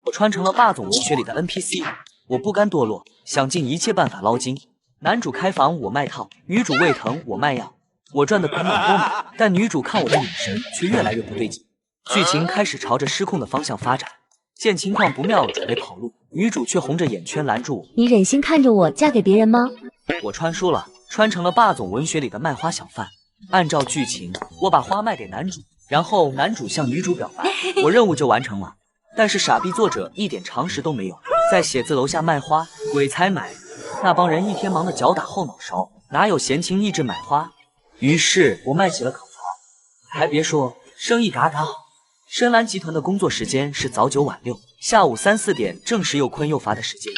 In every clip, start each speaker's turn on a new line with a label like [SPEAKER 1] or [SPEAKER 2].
[SPEAKER 1] 我穿成了霸总文学里的 NPC， 我不甘堕落，想尽一切办法捞金。男主开房，我卖套；女主胃疼，我卖药。我赚得盆满钵满，但女主看我的眼神却越来越不对劲。剧情开始朝着失控的方向发展，见情况不妙，准备跑路，女主却红着眼圈拦住我。
[SPEAKER 2] 你忍心看着我嫁给别人吗？
[SPEAKER 1] 我穿输了，穿成了霸总文学里的卖花小贩。按照剧情，我把花卖给男主，然后男主向女主表白，我任务就完成了。但是傻逼作者一点常识都没有，在写字楼下卖花，鬼才买。那帮人一天忙得脚打后脑勺，哪有闲情逸致买花？于是我卖起了烤肠，还别说，生意嘎嘎好。深蓝集团的工作时间是早9晚6，下午3、4点正是又困又乏的时间。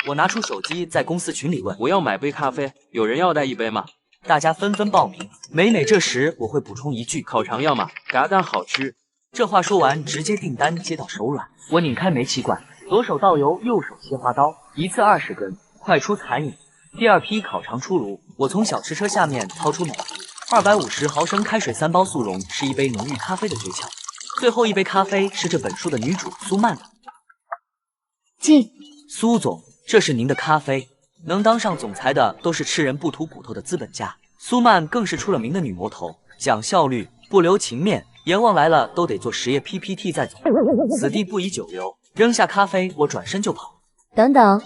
[SPEAKER 1] 我拿出手机在公司群里问：“
[SPEAKER 3] 我要买杯咖啡，有人要带一杯吗？”
[SPEAKER 1] 大家纷纷报名。每这时我会补充一句：“
[SPEAKER 3] 烤肠要吗？嘎嘎好吃。”
[SPEAKER 1] 这话说完，直接订单接到手软。我拧开煤气罐，左手倒油，右手切花刀，一次20根，快出残影。第二批烤肠出炉，我从小吃车下面掏出镁瓶，250毫升开水3包速溶，是一杯浓郁咖啡的诀窍。最后一杯咖啡是这本书的女主苏曼的。
[SPEAKER 2] 进，
[SPEAKER 1] 苏总，这是您的咖啡。能当上总裁的都是吃人不吐骨头的资本家，苏曼更是出了名的女魔头，讲效率，不留情面，阎王来了都得做实业 PPT 再走。此地不宜久留，扔下咖啡，我转身就跑。
[SPEAKER 2] 等等，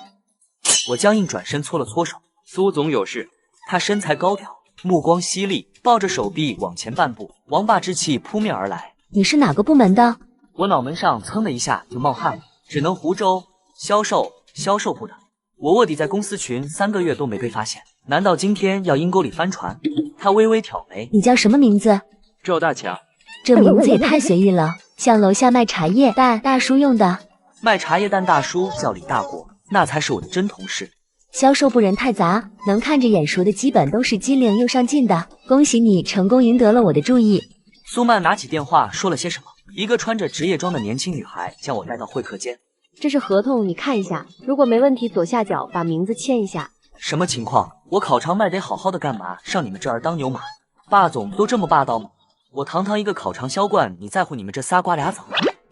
[SPEAKER 1] 我僵硬转身搓了搓手。
[SPEAKER 3] 苏总有事。
[SPEAKER 1] 他身材高挑，目光犀利，抱着手臂往前半步，王霸之气扑面而来。
[SPEAKER 2] 你是哪个部门的？
[SPEAKER 1] 我脑门上蹭的一下就冒汗了，只能湖州销售部的。我卧底在公司群3个月都没被发现，难道今天要阴沟里翻船？他微微挑眉。
[SPEAKER 2] 你叫什么名字？
[SPEAKER 3] 赵大强。
[SPEAKER 2] 这名字也太随意了，像楼下卖茶叶蛋大叔用的。
[SPEAKER 1] 卖茶叶蛋大叔叫李大国，那才是我的真同事。
[SPEAKER 2] 销售部人太杂，能看着眼熟的基本都是机灵又上进的。恭喜你成功赢得了我的注意。
[SPEAKER 1] 苏曼拿起电话说了些什么，一个穿着职业装的年轻女孩将我带到会客间。
[SPEAKER 4] 这是合同，你看一下，如果没问题，左下角把名字签一下。
[SPEAKER 1] 什么情况？我烤肠卖得好好的，干嘛上你们这儿当牛马？霸总都这么霸道吗？我堂堂一个烤肠销冠，你在乎你们这仨瓜俩枣？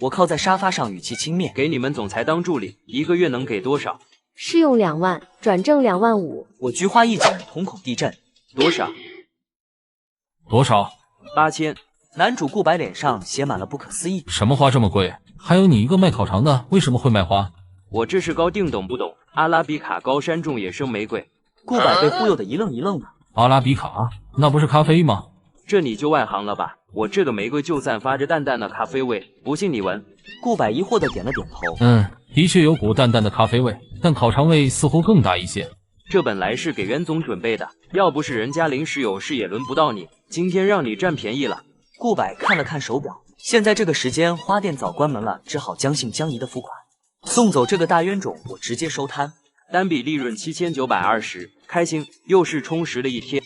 [SPEAKER 1] 我靠在沙发上，语气轻蔑。
[SPEAKER 3] 给你们总裁当助理，1个月能给多少？
[SPEAKER 4] 试用2万，转正2万5。
[SPEAKER 1] 我菊花一紧，瞳孔地震。
[SPEAKER 3] 多少？8000。
[SPEAKER 1] 男主顾白脸上写满了不可思议。
[SPEAKER 5] 什么花这么贵？还有你一个卖烤肠的，为什么会卖花？
[SPEAKER 3] 我这是高定，懂不懂？阿拉比卡高山种野生玫瑰。
[SPEAKER 1] 顾白被忽悠得一愣一愣的。
[SPEAKER 5] 阿拉比卡，那不是咖啡吗？
[SPEAKER 3] 这你就外行了吧？我这个玫瑰就散发着淡淡的咖啡味，不信你闻。
[SPEAKER 1] 顾白疑惑的点了点头。
[SPEAKER 5] 的确有股淡淡的咖啡味，但烤肠味似乎更大一些。
[SPEAKER 3] 这本来是给袁总准备的，要不是人家临时有事，也轮不到你。今天让你占便宜了。
[SPEAKER 1] 顾白看了看手表，现在这个时间花店早关门了，只好将信将疑的付款。送走这个大冤种，我直接收摊，
[SPEAKER 3] 单笔利润7920，开心，又是充实的一天。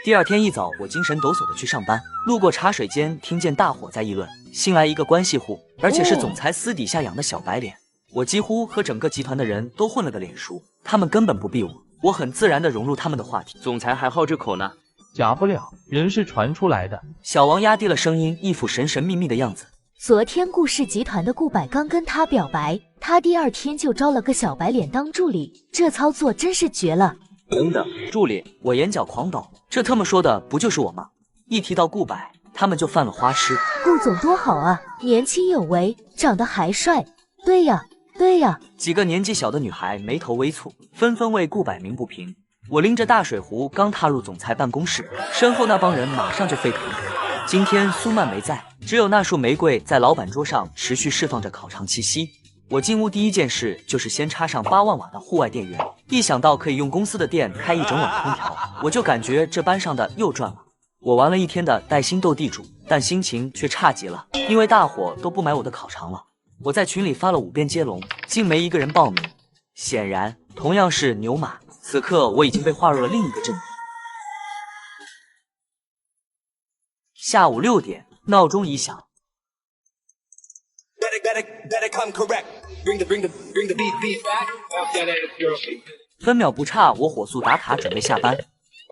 [SPEAKER 1] 第二天一早，我精神抖擞的去上班，路过茶水间，听见大伙在议论，新来一个关系户，而且是总裁私底下养的小白脸。我几乎和整个集团的人都混了个脸熟，他们根本不避我很自然的融入他们的话题。
[SPEAKER 3] 总裁还好这口呢？
[SPEAKER 6] 假不了，人是传出来的。
[SPEAKER 1] 小王压低了声音，一副神神秘秘的样子。
[SPEAKER 2] 昨天顾氏集团的顾柏刚跟他表白，他第2天就招了个小白脸当助理，这操作真是绝了。
[SPEAKER 3] 等等，助理！
[SPEAKER 1] 我眼角狂抖，这他妈说的不就是我吗？一提到顾柏，他们就犯了花痴。
[SPEAKER 2] 顾总多好啊，年轻有为，长得还帅。对呀，
[SPEAKER 1] 几个年纪小的女孩眉头微蹙，纷纷为顾柏鸣不平。我拎着大水壶刚踏入总裁办公室，身后那帮人马上就沸腾了。今天苏曼没在，只有那束玫瑰在老板桌上持续释放着烤肠气息。我进屋第一件事就是先插上8万瓦的户外电源，一想到可以用公司的电开一整晚空调，我就感觉这班上的又赚了。我玩了一天的带薪斗地主，但心情却差极了，因为大伙都不买我的烤肠了。我在群里发了5遍接龙，竟没一个人报名。显然，同样是牛马，此刻我已经被划入了另一个阵营。下午6点，闹钟一响。分秒不差，我火速打卡准备下班。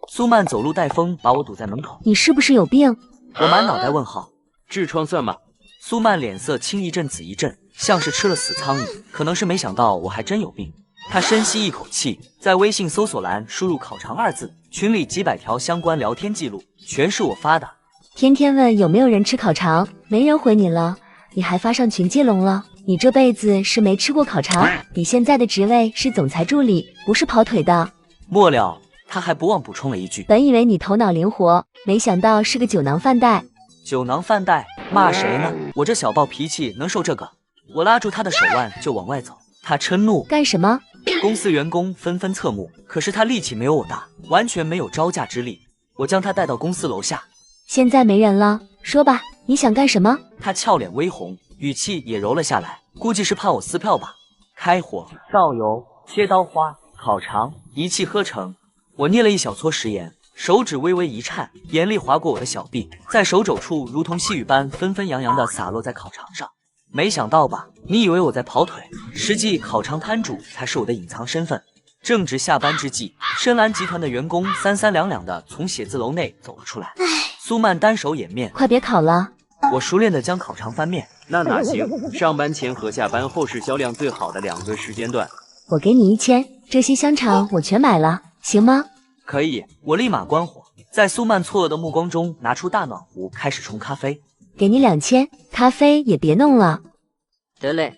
[SPEAKER 1] 苏曼走路带风，把我堵在门口。
[SPEAKER 2] 你是不是有病？
[SPEAKER 1] 我满脑袋问号。
[SPEAKER 3] 痔疮算吗？
[SPEAKER 1] 苏曼脸色青一阵紫一阵，像是吃了死苍蝇，可能是没想到我还真有病。他深吸一口气，在微信搜索栏输入烤肠2字，群里几百条相关聊天记录全是我发的。
[SPEAKER 4] 天天问有没有人吃烤肠，没人回你了，你还发上群接龙了。你这辈子是没吃过烤肠，你现在的职位是总裁助理，不是跑腿的。
[SPEAKER 1] 末了，他还不忘补充了一句：
[SPEAKER 4] 本以为你头脑灵活，没想到是个酒囊饭袋。
[SPEAKER 1] 酒囊饭袋，骂谁呢？我这小暴脾气能受这个？我拉住他的手腕就往外走，他嗔怒：
[SPEAKER 4] 干什么？
[SPEAKER 1] 公司员工纷纷侧目，可是他力气没有我大，完全没有招架之力。我将他带到公司楼下，
[SPEAKER 4] 现在没人了，说吧，你想干什么？
[SPEAKER 1] 他俏脸微红，语气也柔了下来，估计是怕我撕票吧。开火、倒油、切刀花、烤肠，一气呵成。我捏了一小撮食盐，手指微微一颤，盐粒划过我的小臂，在手肘处如同细雨般纷纷扬扬地洒落在烤肠上。没想到吧？你以为我在跑腿，实际烤肠摊主才是我的隐藏身份。正值下班之际，深蓝集团的员工三三两两的从写字楼内走了出来。苏曼单手掩面，
[SPEAKER 4] 快别烤了。
[SPEAKER 1] 我熟练地将烤肠翻面。
[SPEAKER 3] 那哪行？上班前和下班后是销量最好的2个时间段。
[SPEAKER 4] 我给你1000，这些香肠我全买了，行吗？
[SPEAKER 1] 可以。我立马关火，在苏曼错愕的目光中拿出大暖壶，开始冲咖啡。
[SPEAKER 4] 给你2000，咖啡也别弄了。
[SPEAKER 3] 得嘞。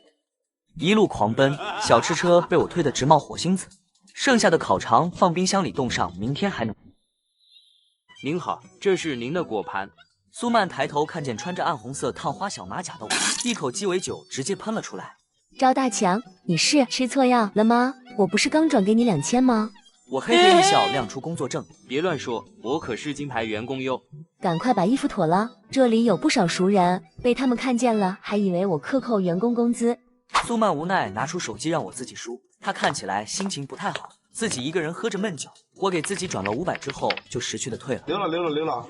[SPEAKER 1] 一路狂奔，小吃车被我推得直冒火星子。剩下的烤肠放冰箱里冻上，明天还能。
[SPEAKER 3] 您好，这是您的果盘。
[SPEAKER 1] 苏曼抬头看见穿着暗红色烫花小马甲的我，一口鸡尾酒直接喷了出来。
[SPEAKER 4] 赵大强，你是吃错药了吗？我不是刚转给你2000吗？
[SPEAKER 1] 我嘿嘿一笑，亮出工作证。
[SPEAKER 3] 别乱说，我可是金牌员工哟。
[SPEAKER 4] 赶快把衣服脱了，这里有不少熟人，被他们看见了，还以为我克扣员工工资。
[SPEAKER 1] 苏曼无奈拿出手机让我自己输，他看起来心情不太好，自己一个人喝着闷酒。我给自己转了500之后，就识趣的退了。
[SPEAKER 7] 领了。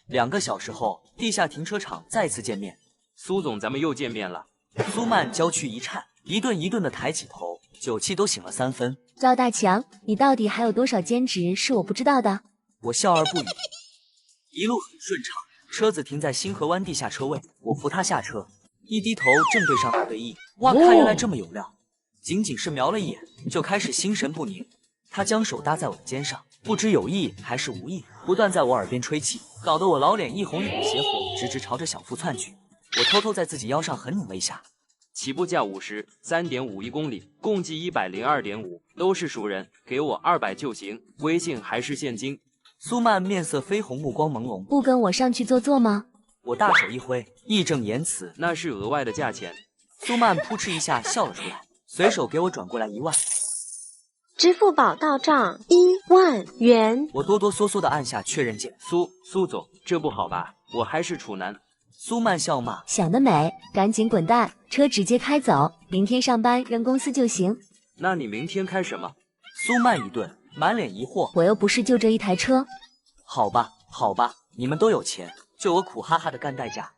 [SPEAKER 1] 2个小时后，地下停车场再次见面。
[SPEAKER 3] 苏总，咱们又见面了。
[SPEAKER 1] 苏曼娇躯一颤，一顿一顿的抬起头，酒气都醒了3分。
[SPEAKER 4] 赵大强，你到底还有多少兼职是我不知道的？
[SPEAKER 1] 我笑而不语。一路很顺畅，车子停在星河湾地下车位，我扶他下车，一低头正对上他对弈。哇靠，原来这么有料！仅仅是瞄了一眼，就开始心神不宁。他将手搭在我的肩上，不知有意还是无意，不断在我耳边吹气，搞得我老脸一红一血火，直直朝着小腹窜去。我偷偷在自己腰上狠拧了一下。
[SPEAKER 3] 起步价50 3.51公里，共计102.5，都是熟人，给我200就行，微信还是现金？
[SPEAKER 1] 苏曼面色绯红，目光朦胧。
[SPEAKER 4] 不跟我上去坐坐吗？
[SPEAKER 1] 我大手一挥，义正言辞，
[SPEAKER 3] 那是额外的价钱。
[SPEAKER 1] 苏曼扑哧一下笑了出来，随手给我转过来1万。
[SPEAKER 8] 支付宝到账1万元。
[SPEAKER 1] 我哆哆嗦嗦的按下确认键。
[SPEAKER 3] 苏总，这不好吧？我还是处男。
[SPEAKER 1] 苏曼笑骂：
[SPEAKER 4] 想得美，赶紧滚蛋，车直接开走，明天上班扔公司就行。
[SPEAKER 3] 那你明天开什么？
[SPEAKER 1] 苏曼一顿，满脸疑惑。
[SPEAKER 4] 我又不是就这一台车。
[SPEAKER 1] 好吧，你们都有钱，就我苦哈哈的干代驾。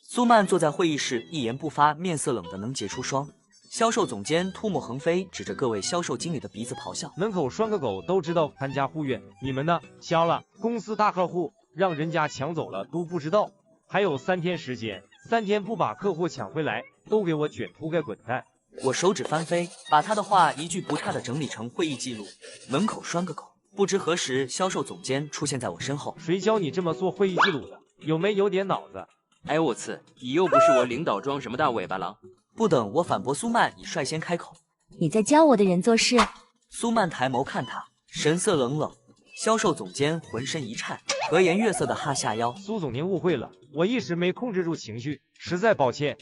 [SPEAKER 1] 苏曼坐在会议室，一言不发，面色冷得能结出霜。销售总监唾沫横飞，指着各位销售经理的鼻子咆哮：
[SPEAKER 6] 门口拴个狗都知道看家护院，你们呢？瞎了！公司大客户让人家抢走了都不知道。还有3天时间，3天不把客户抢回来，都给我卷铺盖滚蛋！
[SPEAKER 1] 我手指翻飞，把他的话一句不差的整理成会议记录。门口拴个狗。不知何时，销售总监出现在我身后。
[SPEAKER 6] 谁教你这么做会议记录的？有没有点脑子？
[SPEAKER 3] 哎我次，你又不是我领导，装什么大尾巴狼？
[SPEAKER 1] 不等我反驳，苏曼已率先开口：
[SPEAKER 4] 你在教我的人做事。
[SPEAKER 1] 苏曼抬眸看他，神色冷冷。销售总监浑身一颤，和颜悦色的哈下腰：
[SPEAKER 6] 苏总您误会了，我一时没控制住情绪，实在抱歉。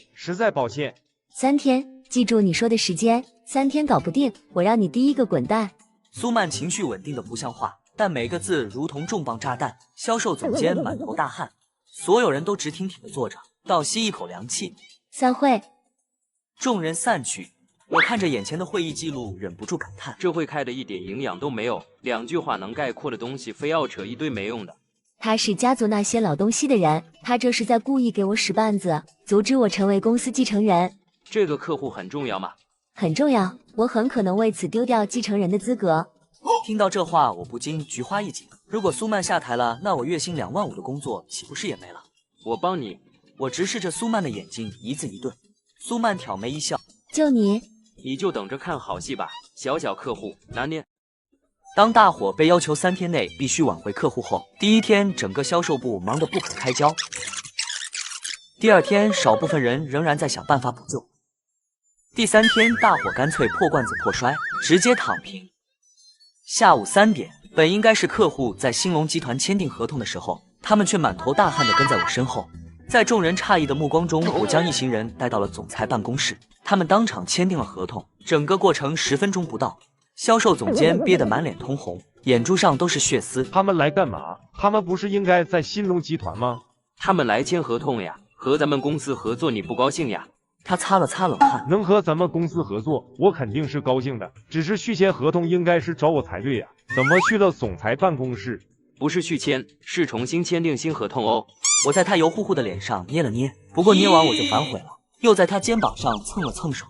[SPEAKER 4] 3天，记住你说的时间，3天搞不定，我让你第一个滚蛋。
[SPEAKER 1] 苏曼情绪稳定的不像话，但每个字如同重磅炸弹。销售总监满头大汗，所有人都直挺挺的坐着，倒吸一口凉气。
[SPEAKER 4] 散会。
[SPEAKER 1] 众人散去，我看着眼前的会议记录，忍不住感叹：
[SPEAKER 3] 这会开的一点营养都没有，2句话能概括的东西，非要扯一堆没用的。
[SPEAKER 4] 他是家族那些老东西的人，他这是在故意给我使绊子，阻止我成为公司继承人。
[SPEAKER 3] 这个客户很重要吗？
[SPEAKER 4] 很重要，我很可能为此丢掉继承人的资格。
[SPEAKER 1] 听到这话，我不禁菊花一紧。如果苏曼下台了，那我月薪2万5的工作岂不是也没了？
[SPEAKER 3] 我帮你。
[SPEAKER 1] 我直视着苏曼的眼睛，一字一顿。苏曼挑眉一笑，
[SPEAKER 4] 就你，
[SPEAKER 3] 你就等着看好戏吧，小客户难念。
[SPEAKER 1] 当大伙被要求3天内必须挽回客户后，第1天整个销售部忙得不可开交。第2天，少部分人仍然在想办法补救。第3天，大伙干脆破罐子破摔，直接躺平。下午3点，本应该是客户在兴隆集团签订合同的时候，他们却满头大汗地跟在我身后。在众人诧异的目光中，我将一行人带到了总裁办公室，他们当场签订了合同。整个过程10分钟不到，销售总监憋得满脸通红，眼珠上都是血丝。
[SPEAKER 6] 他们来干嘛？他们不是应该在兴隆集团吗？
[SPEAKER 3] 他们来签合同呀，和咱们公司合作你不高兴呀？
[SPEAKER 1] 他擦了擦冷汗，
[SPEAKER 6] 能和咱们公司合作，我肯定是高兴的。只是续签合同应该是找我才对呀，怎么去了总裁办公室？
[SPEAKER 3] 不是续签，是重新签订新合同哦。
[SPEAKER 1] 我在他油乎乎的脸上捏了捏，不过捏完我就反悔了，又在他肩膀上蹭了蹭手。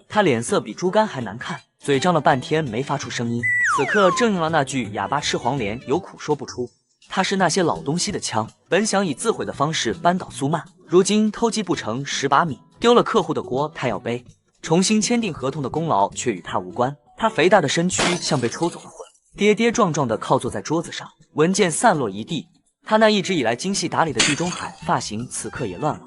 [SPEAKER 1] 他脸色比猪肝还难看，嘴张了半天没发出声音。此刻正应了那句哑巴吃黄连，有苦说不出。他是那些老东西的枪，本想以自毁的方式扳倒苏曼，如今偷鸡不成蚀把米，丢了客户的锅他要背，重新签订合同的功劳却与他无关。他肥大的身躯像被抽走了魂，跌跌撞撞地靠坐在桌子上，文件散落一地。他那一直以来精细打理的地中海发型此刻也乱了。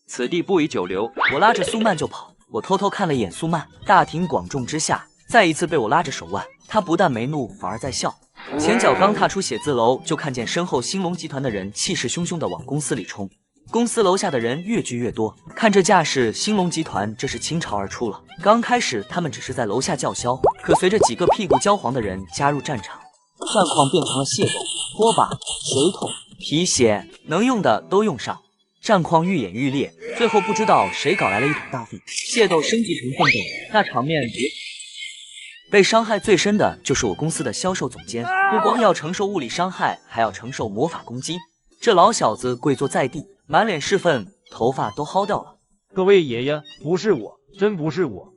[SPEAKER 3] 此地不宜久留，
[SPEAKER 1] 我拉着苏曼就跑。我偷偷看了一眼苏曼，大庭广众之下再一次被我拉着手腕，他不但没怒，反而在笑。前脚刚踏出写字楼，就看见身后兴隆集团的人气势汹汹地往公司里冲。公司楼下的人越聚越多，看这架势，兴隆集团这是倾巢而出了。刚开始他们只是在楼下叫嚣，可随着几个屁股焦黄的人加入战场，战况变成了械斗、拖把、水桶、皮鞋，能用的都用上。战况愈演愈烈，最后不知道谁搞来了一桶大粪，械斗升级成奋斗，那场面被伤害最深的就是我公司的销售总监，不光要承受物理伤害，还要承受魔法攻击。这老小子跪坐在地，满脸是粪，头发都薅掉了。
[SPEAKER 6] 各位爷爷，不是我，真不是我。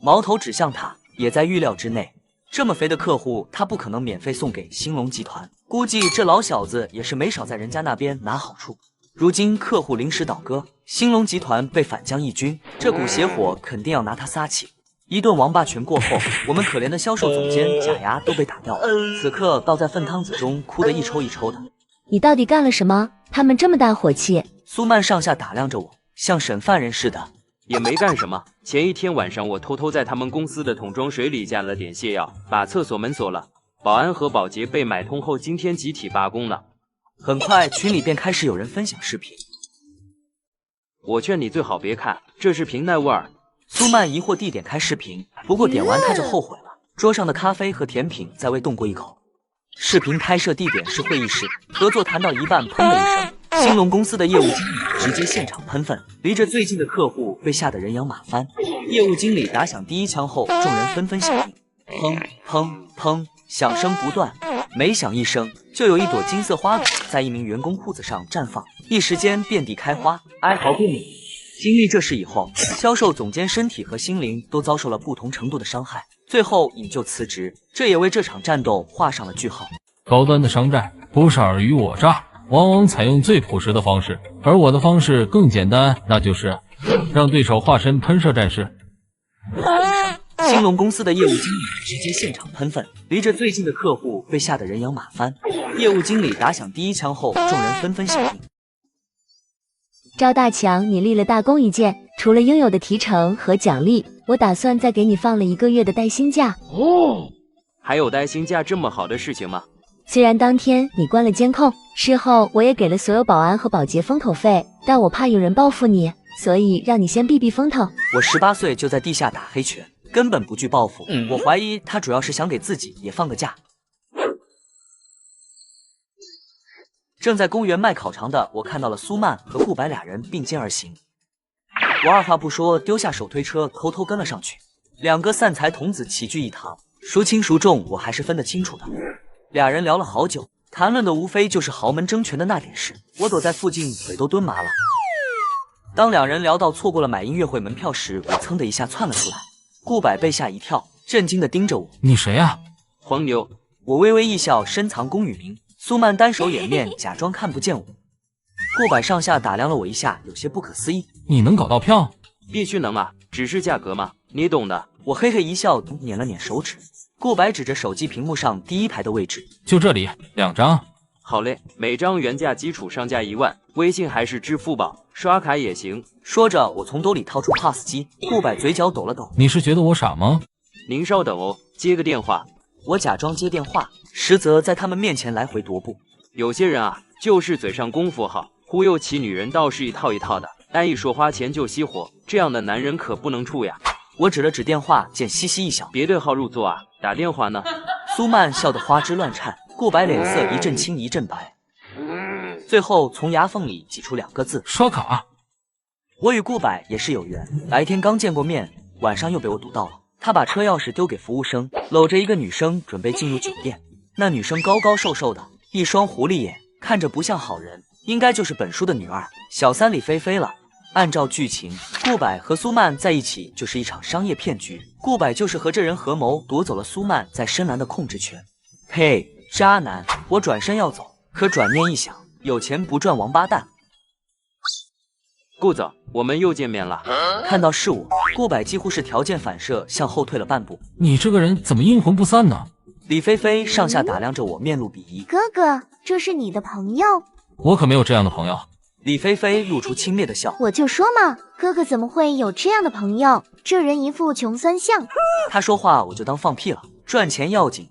[SPEAKER 1] 矛头指向他，也在预料之内。这么肥的客户，他不可能免费送给兴隆集团，估计这老小子也是没少在人家那边拿好处。如今客户临时倒戈，兴隆集团被反将一军，这股邪火肯定要拿他撒气。一顿王八拳过后，我们可怜的销售总监假牙都被打掉了，此刻倒在粪汤子中，哭得一抽一抽的。
[SPEAKER 4] 你到底干了什么？他们这么大火气？
[SPEAKER 1] 苏曼上下打量着我，像审犯人似的。
[SPEAKER 3] 也没干什么，前一天晚上我偷偷在他们公司的桶装水里加了点泻药，把厕所门锁了。保安和保洁被买通后，今天集体罢工了。
[SPEAKER 1] 很快群里便开始有人分享视频。
[SPEAKER 3] 我劝你最好别看，这视频奈沃尔。
[SPEAKER 1] 苏曼疑惑地点开视频，不过点完他就后悔了。桌上的咖啡和甜品再未动过一口。视频拍摄地点是会议室，合作谈到一半，砰的一声，兴隆公司的业务经理直接现场喷粪，离着最近的客户被吓得人仰马翻。业务经理打响第1枪后，众人纷纷响应，砰砰砰，响声不断。每响一声，就有一朵金色花朵在一名员工裤子上绽放，一时间遍地开花，哀嚎遍野。经历这事以后，销售总监身体和心灵都遭受了不同程度的伤害，最后引咎辞职，这也为这场战斗画上了句号。
[SPEAKER 5] 高端的商战不是尔虞我诈，往往采用最朴实的方式，而我的方式更简单，那就是让对手化身喷射战士。
[SPEAKER 1] 兴隆公司的业务经理直接现场喷粪，离着最近的客户被吓得人仰马翻。业务经理打响第1枪后，众人纷纷响应。
[SPEAKER 4] 赵大强，你立了大功一件，除了应有的提成和奖励，我打算再给你放了1个月的带薪假。
[SPEAKER 3] 哦，还有带薪假这么好的事情吗？
[SPEAKER 4] 虽然当天你关了监控，事后我也给了所有保安和保洁封口费，但我怕有人报复你，所以让你先避避风头。
[SPEAKER 1] 我18岁就在地下打黑拳，根本不惧报复。我怀疑他主要是想给自己也放个假。正在公园卖烤肠的我看到了苏曼和顾白俩人并肩而行，我二话不说丢下手推车，偷偷跟了上去。2个散财童子齐聚一堂，孰轻孰重我还是分得清楚的。俩人聊了好久，谈论的无非就是豪门争权的那点事。我躲在附近，腿都蹲麻了。当2人聊到错过了买音乐会门票时，我噌的一下窜了出来。顾柏被吓一跳，震惊地盯着我。
[SPEAKER 5] 你谁啊？
[SPEAKER 3] 黄牛。
[SPEAKER 1] 我微微一笑，深藏功与名。苏曼单手掩面，假装看不见我。顾柏上下打量了我一下，有些不可思议。
[SPEAKER 5] 你能搞到票？
[SPEAKER 3] 必须能啊，只是价格嘛，你懂的。
[SPEAKER 1] 我嘿嘿一笑，捻了捻手指。顾白指着手机屏幕上第一排的位置，
[SPEAKER 5] 就这里2张。
[SPEAKER 3] 好嘞，每张原价基础上架1万，微信还是支付宝，刷卡也行。
[SPEAKER 1] 说着，我从兜里掏出 POS 机。顾柏嘴角抖了抖。
[SPEAKER 5] 你是觉得我傻吗？
[SPEAKER 3] 您稍等哦，接个电话。
[SPEAKER 1] 我假装接电话，实则在他们面前来回踱步。
[SPEAKER 3] 有些人啊，就是嘴上功夫好，忽悠起女人倒是一套一套的，单一说花钱就熄火，这样的男人可不能处呀。
[SPEAKER 1] 我指了指电话，见嘻嘻一笑，
[SPEAKER 3] 别对号入座啊，打电话呢。
[SPEAKER 1] 苏曼笑得花枝乱颤，顾柏脸色一阵青一阵白，最后从牙缝里挤出2个字：
[SPEAKER 5] 刷卡。
[SPEAKER 1] 我与顾柏也是有缘，白天刚见过面，晚上又被我堵到了。他把车钥匙丢给服务生，搂着一个女生准备进入酒店。那女生高高瘦瘦的，一双狐狸眼，看着不像好人，应该就是本书的女二小三李菲菲了。按照剧情，顾柏和苏曼在一起就是一场商业骗局，顾柏就是和这人合谋夺走了苏曼在深蓝的控制权。嘿，渣男！我转身要走，可转念一想，有钱不赚王八蛋。
[SPEAKER 3] 顾总，我们又见面了。
[SPEAKER 1] 看到是我，顾柏几乎是条件反射向后退了半步。
[SPEAKER 5] 你这个人怎么阴魂不散呢？
[SPEAKER 1] 李菲菲上下打量着我，面露鄙夷。
[SPEAKER 7] 哥哥，这是你的朋友？
[SPEAKER 5] 我可没有这样的朋友。
[SPEAKER 1] 李菲菲露出轻蔑的笑。
[SPEAKER 7] 我就说嘛，哥哥怎么会有这样的朋友？这人一副穷酸相。
[SPEAKER 1] 他说话我就当放屁了，赚钱要紧。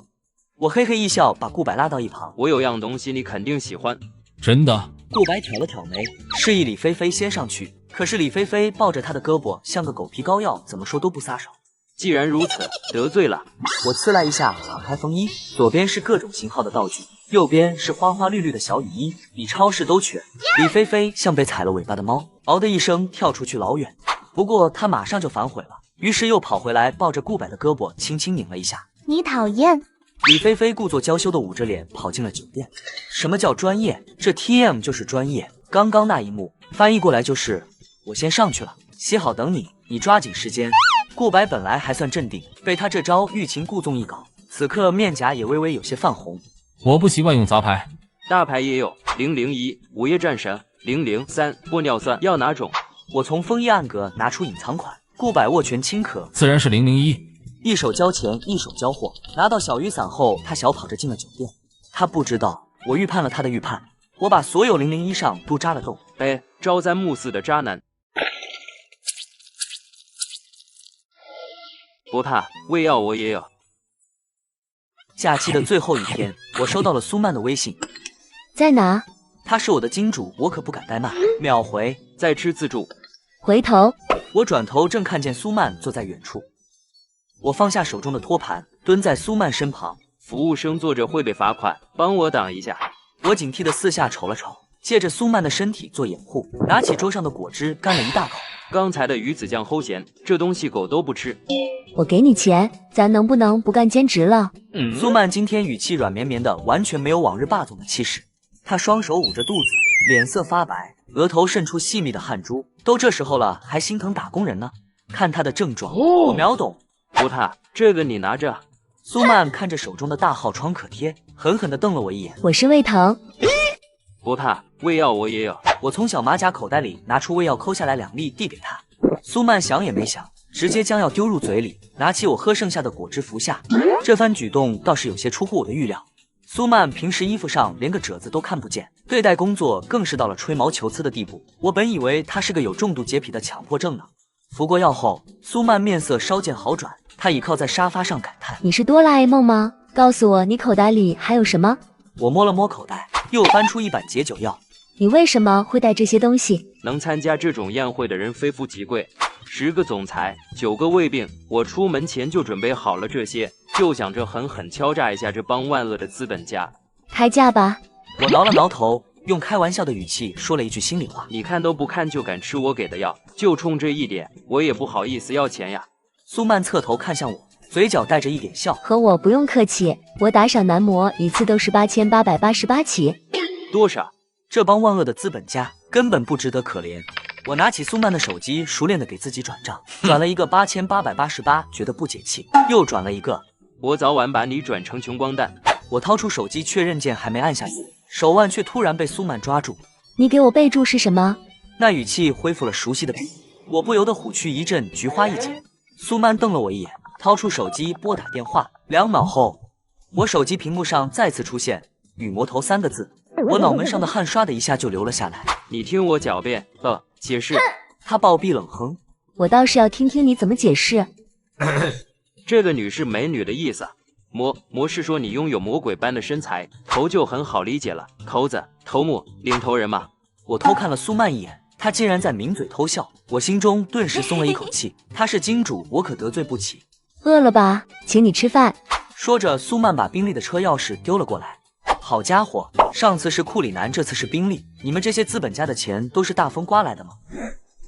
[SPEAKER 1] 我嘿嘿一笑，把顾柏拉到一旁。
[SPEAKER 3] 我有样东西你肯定喜欢。
[SPEAKER 5] 真的？
[SPEAKER 1] 顾柏挑了挑眉，示意李菲菲先上去。可是李菲菲抱着他的胳膊，像个狗皮膏药，怎么说都不撒手。
[SPEAKER 3] 既然如此，得罪了。
[SPEAKER 1] 我呲啦一下敞开风衣，左边是各种型号的道具，右边是花花绿绿的小雨衣，比超市都全。李菲菲像被踩了尾巴的猫，嗷的一声跳出去老远。不过她马上就反悔了，于是又跑回来，抱着顾柏的胳膊轻轻拧了一下。
[SPEAKER 7] 你讨厌。
[SPEAKER 1] 李菲菲故作娇羞的捂着脸跑进了酒店。什么叫专业？这 TM 就是专业。刚刚那一幕翻译过来就是：我先上去了，写好等你，你抓紧时间。顾柏本来还算镇定，被他这招欲擒故纵一搞，此刻面颊也微微有些泛红。
[SPEAKER 5] 我不习惯用杂牌，
[SPEAKER 3] 大牌也有001、午夜战神、003、玻尿酸，要哪种？
[SPEAKER 1] 我从风衣暗格拿出隐藏款，顾柏握拳轻咳，
[SPEAKER 5] 自然是001。
[SPEAKER 1] 一手交钱，一手交货。拿到小雨伞后，他小跑着进了酒店。他不知道我预判了他的预判，我把所有001上都扎了洞。
[SPEAKER 3] 哎，朝三暮四的渣男。不怕，胃药我也有。
[SPEAKER 1] 假期的最后一天，我收到了苏曼的微信，
[SPEAKER 4] 在哪？
[SPEAKER 1] 他是我的金主，我可不敢怠慢。秒回，
[SPEAKER 3] 在吃自助。
[SPEAKER 4] 回头。
[SPEAKER 1] 我转头正看见苏曼坐在远处，我放下手中的托盘，蹲在苏曼身旁。
[SPEAKER 3] 服务生坐着会被罚款，帮我挡一下。
[SPEAKER 1] 我警惕的四下瞅了瞅，借着苏曼的身体做掩护，拿起桌上的果汁干了一大口。
[SPEAKER 3] 刚才的鱼子酱齁咸，这东西狗都不吃。
[SPEAKER 4] 我给你钱，咱能不能不干兼职了？
[SPEAKER 1] 苏曼今天语气软绵绵的，完全没有往日霸总的气势。她双手捂着肚子，脸色发白，额头渗出细密的汗珠。都这时候了，还心疼打工人呢？看她的症状，我秒懂。
[SPEAKER 3] 不怕，这个你拿着。
[SPEAKER 1] 苏曼看着手中的大号创可贴，狠狠地瞪了我一眼。
[SPEAKER 4] 我是胃疼。
[SPEAKER 3] 不怕，胃药我也有。
[SPEAKER 1] 我从小马甲口袋里拿出胃药，抠下来2粒递给他。苏曼想也没想，直接将药丢入嘴里，拿起我喝剩下的果汁服下。这番举动倒是有些出乎我的预料。苏曼平时衣服上连个褶子都看不见，对待工作更是到了吹毛求疵的地步。我本以为他是个有重度洁癖的强迫症呢。服过药后，苏曼面色稍见好转，她倚靠在沙发上感叹：“
[SPEAKER 4] 你是哆啦 A 梦吗？告诉我，你口袋里还有什么？”
[SPEAKER 1] 我摸了摸口袋，又翻出一板解酒药。
[SPEAKER 4] 你为什么会带这些东西？
[SPEAKER 3] 能参加这种宴会的人非富即贵，10个总裁，9个胃病。我出门前就准备好了这些，就想着狠狠敲诈一下这帮万恶的资本家。
[SPEAKER 4] 开价吧。
[SPEAKER 1] 我挠了挠头，用开玩笑的语气说了一句心里话：“
[SPEAKER 3] 你看都不看就敢吃我给的药，就冲这一点，我也不好意思要钱呀。”
[SPEAKER 1] 苏曼侧头看向我，嘴角带着一点笑：“
[SPEAKER 4] 和我不用客气，我打赏男模一次都是8888起。”
[SPEAKER 3] 多少？
[SPEAKER 1] 这帮万恶的资本家根本不值得可怜。我拿起苏曼的手机，熟练的给自己转账，转了一个8888，觉得不解气，又转了一个。
[SPEAKER 3] 我早晚把你转成穷光蛋。
[SPEAKER 1] 我掏出手机确认键还没按下去，手腕却突然被苏曼抓住。
[SPEAKER 4] 你给我备注是什么？
[SPEAKER 1] 那语气恢复了熟悉的笔，我不由得虎躯一震，菊花一紧。苏曼瞪了我一眼，掏出手机拨打电话。2秒后，我手机屏幕上再次出现“女魔头”3个字，我脑门上的汗唰的一下就流了下来。
[SPEAKER 3] 你听我狡辩，解释。
[SPEAKER 1] 他暴毙冷哼，
[SPEAKER 4] 我倒是要听听你怎么解释。
[SPEAKER 3] 这个女是美女的意思。魔是说你拥有魔鬼般的身材，头就很好理解了，头子、头目、领头人嘛。
[SPEAKER 1] 我偷看了苏曼一眼，她竟然在抿嘴偷笑，我心中顿时松了一口气。她是金主，我可得罪不起。
[SPEAKER 4] 饿了吧？请你吃饭。
[SPEAKER 1] 说着，苏曼把宾利的车钥匙丢了过来。好家伙，上次是库里南，这次是宾利，你们这些资本家的钱都是大风刮来的吗？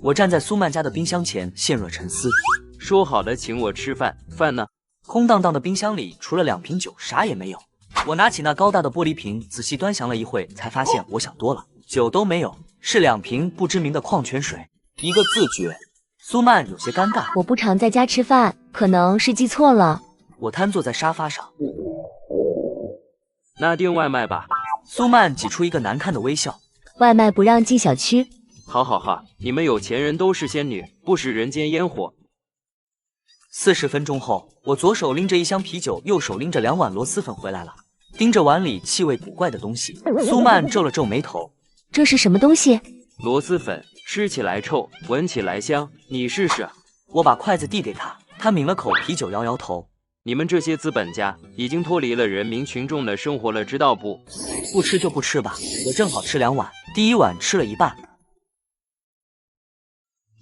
[SPEAKER 1] 我站在苏曼家的冰箱前，陷入了沉思。
[SPEAKER 3] 说好的请我吃饭，饭呢？
[SPEAKER 1] 空荡荡的冰箱里除了2瓶酒，啥也没有。我拿起那高大的玻璃瓶，仔细端详了一会，才发现我想多了，酒都没有，是2瓶不知名的矿泉水，一个自觉。苏曼有些尴尬，
[SPEAKER 4] 我不常在家吃饭，可能是记错了。
[SPEAKER 1] 我瘫坐在沙发上，
[SPEAKER 3] 那订外卖吧。
[SPEAKER 1] 苏曼挤出一个难看的微笑，
[SPEAKER 4] 外卖不让进小区。
[SPEAKER 3] 好，你们有钱人都是仙女，不食人间烟火。
[SPEAKER 1] 40分钟后，我左手拎着1箱啤酒，右手拎着2碗螺蛳粉回来了，盯着碗里气味古怪的东西。苏曼皱了皱眉头，
[SPEAKER 4] 这是什么东西？
[SPEAKER 3] 螺蛳粉，吃起来臭，闻起来香，你试试。
[SPEAKER 1] 我把筷子递给他，他抿了口啤酒，摇摇头。
[SPEAKER 3] 你们这些资本家已经脱离了人民群众的生活了，知道不？
[SPEAKER 1] 不吃就不吃吧，我正好吃2碗，第1碗吃了一半。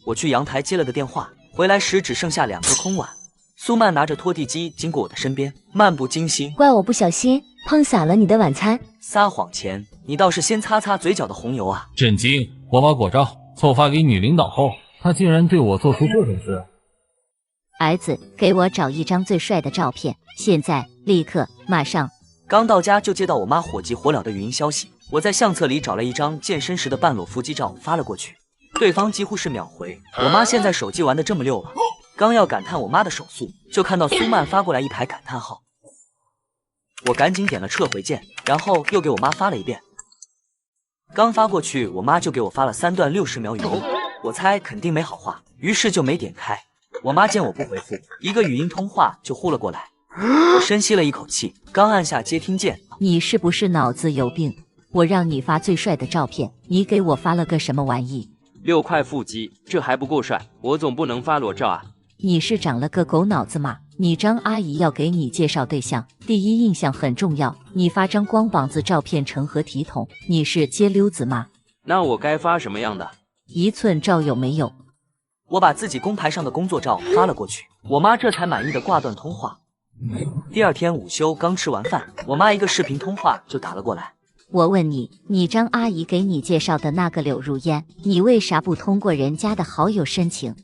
[SPEAKER 1] 我去阳台接了个电话，回来时只剩下2个空碗。苏曼拿着拖地机经过我的身边，漫不经心。
[SPEAKER 4] 怪我不小心碰洒了你的晚餐。
[SPEAKER 1] 撒谎前，你倒是先擦擦嘴角的红油啊！
[SPEAKER 5] 震惊！我把果照凑发给女领导后，她竟然对我做出这种事。
[SPEAKER 9] 儿子，给我找一张最帅的照片，现在，立刻，马上。
[SPEAKER 1] 刚到家就接到我妈火急火燎的语音消息，我在相册里找了一张健身时的半裸腹肌照发了过去，对方几乎是秒回。我妈现在手机玩的这么溜啊！刚要感叹我妈的手速，就看到苏曼发过来一排感叹号。我赶紧点了撤回键，然后又给我妈发了一遍。刚发过去，我妈就给我发了3段60秒语音，我猜肯定没好话，于是就没点开。我妈见我不回复，一个语音通话就呼了过来。我深吸了一口气，刚按下接听键。
[SPEAKER 9] 你是不是脑子有病？我让你发最帅的照片，你给我发了个什么玩意
[SPEAKER 3] ？6块腹肌，这还不够帅？我总不能发裸照啊！
[SPEAKER 9] 你是长了个狗脑子吗？你张阿姨要给你介绍对象，第一印象很重要。你发张光膀子照片成何体统？你是街溜子吗？
[SPEAKER 3] 那我该发什么样的
[SPEAKER 9] ？1寸照有没有？
[SPEAKER 1] 我把自己工牌上的工作照发了过去，我妈这才满意的挂断通话。第2天午休刚吃完饭，我妈一个视频通话就打了过来。
[SPEAKER 9] 我问你，你张阿姨给你介绍的那个柳如烟，你为啥不通过人家的好友申请？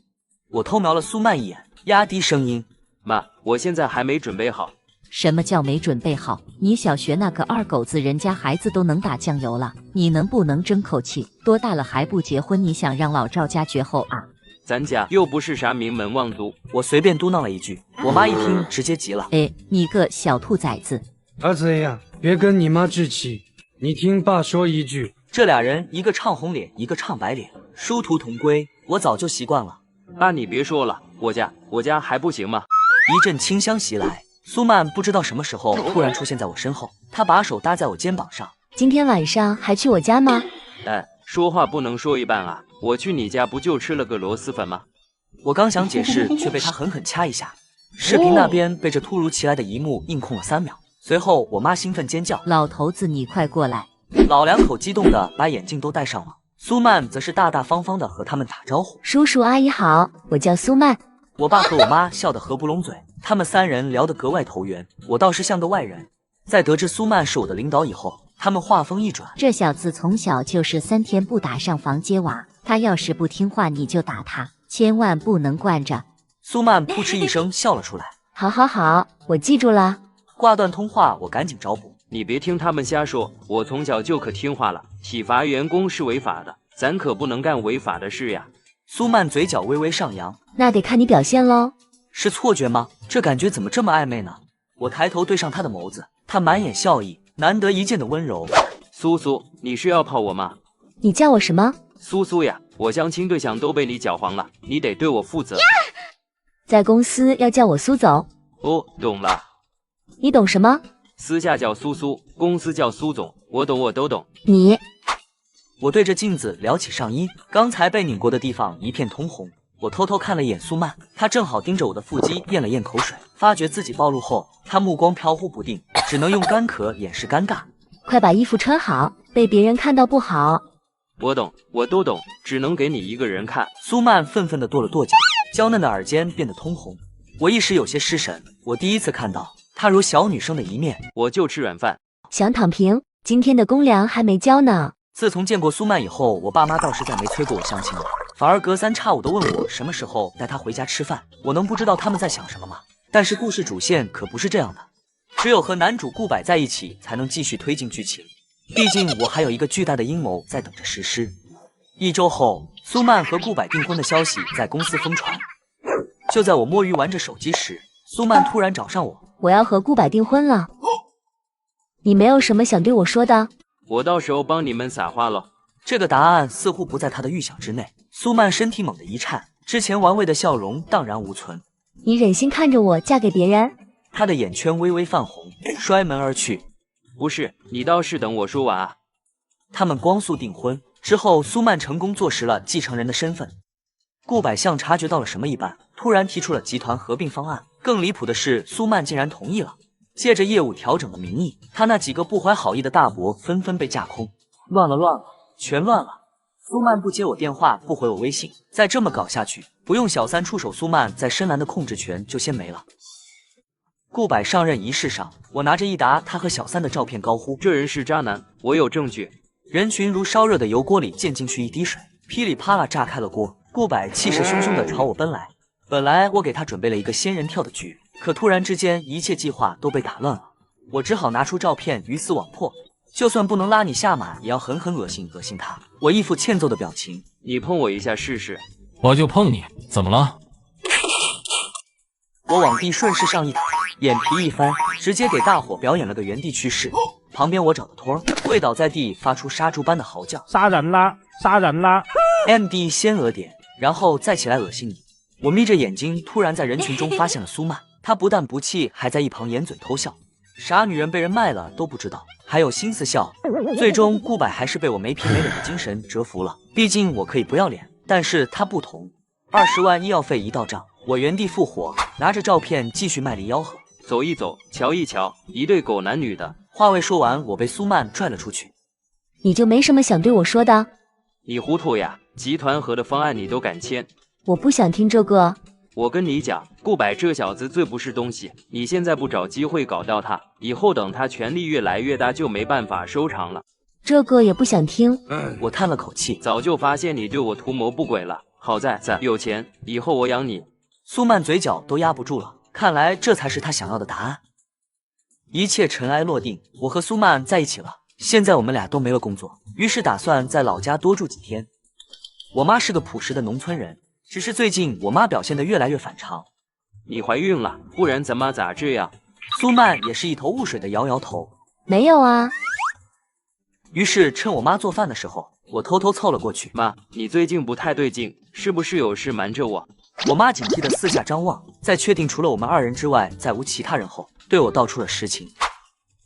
[SPEAKER 1] 我偷瞄了苏曼一眼，压低声音：
[SPEAKER 3] 妈，我现在还没准备好。
[SPEAKER 9] 什么叫没准备好？你小学那个二狗子，人家孩子都能打酱油了，你能不能争口气？多大了还不结婚？你想让老赵家绝后啊？
[SPEAKER 3] 咱家又不是啥名门望族。
[SPEAKER 1] 我随便嘟囔了一句，我妈一听直接急了：
[SPEAKER 9] 哎，你个小兔崽子！
[SPEAKER 10] 儿子呀，别跟你妈置气，你听爸说一句。
[SPEAKER 1] 这俩人一个唱红脸，一个唱白脸，殊途同归，我早就习惯了。
[SPEAKER 3] 爸，你别说了，我家还不行吗？
[SPEAKER 1] 一阵清香袭来，苏曼不知道什么时候突然出现在我身后，她把手搭在我肩膀上。
[SPEAKER 4] 今天晚上还去我家吗？
[SPEAKER 3] 说话不能说一半啊！我去你家不就吃了个螺蛳粉吗？
[SPEAKER 1] 我刚想解释，却被他狠狠掐一下。视频那边被这突如其来的一幕硬控了3秒，随后我妈兴奋尖叫：“
[SPEAKER 9] 老头子，你快过来！”
[SPEAKER 1] 老两口激动的把眼镜都戴上了。苏曼则是大大方方的和他们打招呼：“
[SPEAKER 4] 叔叔阿姨好，我叫苏曼。”
[SPEAKER 1] 我爸和我妈笑得合不拢嘴，他们3人聊得格外投缘，我倒是像个外人。在得知苏曼是我的领导以后，他们话锋一转：“
[SPEAKER 9] 这小子从小就是3天不打上房揭瓦，他要是不听话你就打他，千万不能惯着。”
[SPEAKER 1] 苏曼扑哧一声笑了出来：“
[SPEAKER 4] 好好好，我记住了。”
[SPEAKER 1] 挂断通话，我赶紧找补：“
[SPEAKER 3] 你别听他们瞎说，我从小就可听话了。体罚员工是违法的，咱可不能干违法的事呀。”
[SPEAKER 1] 苏曼嘴角微微上扬：“
[SPEAKER 4] 那得看你表现喽。”
[SPEAKER 1] 是错觉吗？这感觉怎么这么暧昧呢？我抬头对上他的眸子，他满眼笑意，难得一见的温柔。
[SPEAKER 3] 苏苏，你是要泡我吗？
[SPEAKER 4] 你叫我什么？
[SPEAKER 3] 苏苏呀，我相亲对象都被你搅黄了，你得对我负责。
[SPEAKER 4] 在公司要叫我苏总。
[SPEAKER 3] 哦，懂了。
[SPEAKER 4] 你懂什么？
[SPEAKER 3] 私下叫苏苏，公司叫苏总，我懂，我都懂。
[SPEAKER 1] 我对着镜子撩起上衣，刚才被拧过的地方一片通红。我偷偷看了一眼苏曼，她正好盯着我的腹肌咽了咽口水，发觉自己暴露后，她目光飘忽不定，只能用干咳掩饰尴尬。
[SPEAKER 4] 快把衣服穿好，被别人看到不好。
[SPEAKER 3] 我懂，我都懂，只能给你一个人看。
[SPEAKER 1] 苏曼愤愤地跺了跺脚，娇嫩的耳尖变得通红。我一时有些失神，我第一次看到她如小女生的一面。
[SPEAKER 3] 我就吃软饭，
[SPEAKER 4] 想躺平？今天的公粮还没交呢。
[SPEAKER 1] 自从见过苏曼以后，我爸妈倒是再没催过我相亲了，反而隔三差五地问我什么时候带她回家吃饭。我能不知道他们在想什么吗？但是故事主线可不是这样的，只有和男主顾柏在一起才能继续推进剧情。毕竟我还有一个巨大的阴谋在等着实施。1周后，苏曼和顾柏订婚的消息在公司疯传。就在我摸鱼玩着手机时，苏曼突然找上我。
[SPEAKER 4] 我要和顾柏订婚了，你没有什么想对我说的？
[SPEAKER 3] 我到时候帮你们撒花了。
[SPEAKER 1] 这个答案似乎不在他的预想之内。苏曼身体猛地一颤，之前玩味的笑容荡然无存。
[SPEAKER 4] 你忍心看着我嫁给别人？
[SPEAKER 1] 他的眼圈微微泛红，摔门而去。
[SPEAKER 3] 不是，你倒是等我说完啊。
[SPEAKER 1] 他们光速订婚之后，苏曼成功坐实了继承人的身份。顾柏像察觉到了什么一般，突然提出了集团合并方案。更离谱的是，苏曼竟然同意了。借着业务调整的名义，他那几个不怀好意的大伯纷纷被架空。乱了，全乱了！苏曼不接我电话，不回我微信，再这么搞下去，不用小三出手，苏曼在深蓝的控制权就先没了。顾柏上任仪式上，我拿着一沓他和小三的照片，高呼：“
[SPEAKER 3] 这人是渣男，我有证据。”
[SPEAKER 1] 人群如烧热的油锅里溅进去一滴水，噼里啪啦炸开了锅。顾柏气势汹汹地朝我奔来。本来我给他准备了一个仙人跳的局，可突然之间一切计划都被打乱了。我只好拿出照片鱼死网破，就算不能拉你下马，也要狠狠恶心他。我一副欠揍的表情。
[SPEAKER 3] 你碰我一下试试。
[SPEAKER 5] 我就碰你，怎么了？
[SPEAKER 1] 我往地顺势上一躺，眼皮一翻，直接给大伙表演了个原地去世。旁边我找的托儿跪倒在地，发出杀猪般的嚎叫：“
[SPEAKER 6] 杀人啦！杀人啦
[SPEAKER 1] ！”MD 先讹点，然后再起来恶心你。我眯着眼睛，突然在人群中发现了苏曼，她不但不气，还在一旁掩嘴偷笑。傻女人被人卖了都不知道，还有心思笑。最终顾柏还是被我没皮没脸的精神折服了。毕竟我可以不要脸，但是他不同。20万医药费一到账，我原地复活，拿着照片继续卖力吆喝：“
[SPEAKER 3] 走一走，瞧一瞧，一对狗男女的。”
[SPEAKER 1] 话未说完，我被苏曼拽了出去。
[SPEAKER 4] 你就没什么想对我说的？
[SPEAKER 3] 你糊涂呀！集团合的方案你都敢签？
[SPEAKER 4] 我不想听这个。
[SPEAKER 3] 我跟你讲，顾柏这小子最不是东西，你现在不找机会搞掉他，以后等他权力越来越大，就没办法收场了。
[SPEAKER 4] 这个也不想听。
[SPEAKER 1] 我叹了口气，
[SPEAKER 3] 早就发现你对我图谋不轨了。好在有钱，以后我养你。
[SPEAKER 1] 苏曼嘴角都压不住了，看来这才是他想要的答案。一切尘埃落定，我和苏曼在一起了。现在我们俩都没了工作，于是打算在老家多住几天。我妈是个朴实的农村人，只是最近我妈表现得越来越反常。
[SPEAKER 3] 你怀孕了，不然咱妈咋这样？
[SPEAKER 1] 苏曼也是一头雾水的摇摇头。
[SPEAKER 4] 没有啊。
[SPEAKER 1] 于是趁我妈做饭的时候，我偷偷凑了过去。
[SPEAKER 3] 妈，你最近不太对劲，是不是有事瞒着我？
[SPEAKER 1] 我妈警惕地四下张望，在确定除了我们2人之外再无其他人后，对我道出了实情。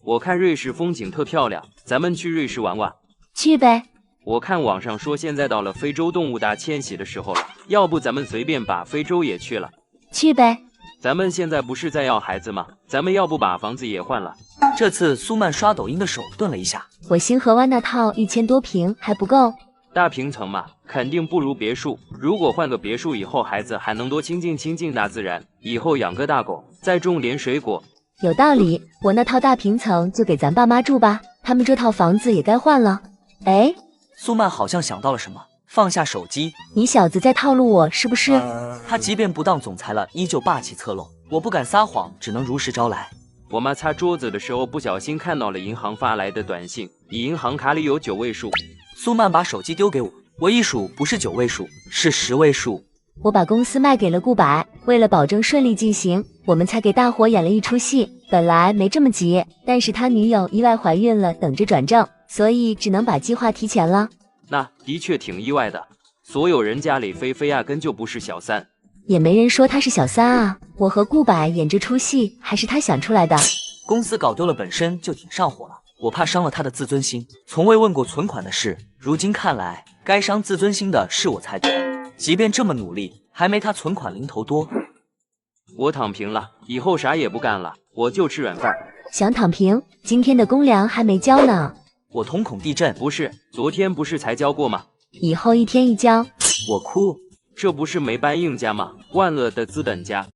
[SPEAKER 3] 我看瑞士风景特漂亮，咱们去瑞士玩玩。
[SPEAKER 4] 去呗。
[SPEAKER 3] 我看网上说现在到了非洲动物大迁徙的时候了，要不咱们随便把非洲也去了。
[SPEAKER 4] 去呗。
[SPEAKER 3] 咱们现在不是在要孩子吗？咱们要不把房子也换了？
[SPEAKER 1] 这次苏曼刷抖音的手顿了一下。
[SPEAKER 4] 我星河湾那套1000多平还不够。
[SPEAKER 3] 大平层嘛，肯定不如别墅。如果换个别墅以后，孩子还能多亲近大自然，以后养个大狗，再种点水果。
[SPEAKER 4] 有道理，我那套大平层就给咱爸妈住吧，他们这套房子也该换了。哎，
[SPEAKER 1] 苏曼好像想到了什么，放下手机。
[SPEAKER 4] 你小子在套路我是不是？
[SPEAKER 1] 他即便不当总裁了，依旧霸气侧漏。我不敢撒谎，只能如实招来。
[SPEAKER 3] 我妈擦桌子的时候不小心看到了银行发来的短信，你银行卡里有9位数。
[SPEAKER 1] 苏曼把手机丢给我，我一数不是9位数，是10位数。
[SPEAKER 4] 我把公司卖给了顾柏，为了保证顺利进行，我们才给大伙演了一出戏。本来没这么急，但是他女友意外怀孕了，等着转正，所以只能把计划提前了。
[SPEAKER 3] 那的确挺意外的。所有人家里菲菲压根就不是小三，
[SPEAKER 4] 也没人说他是小三啊。我和顾柏演这出戏还是他想出来的。
[SPEAKER 1] 公司搞丢了本身就挺上火了，我怕伤了他的自尊心，从未问过存款的事。如今看来，该伤自尊心的是我才对。即便这么努力，还没他存款零头多。
[SPEAKER 3] 我躺平了，以后啥也不干了，我就吃软饭。
[SPEAKER 4] 想躺平？今天的公粮还没交呢。
[SPEAKER 1] 我瞳孔地震。
[SPEAKER 3] 不是，昨天不是才交过吗？
[SPEAKER 4] 以后一天一交。
[SPEAKER 1] 我哭。
[SPEAKER 3] 这不是没搬硬家吗？万恶的资本家。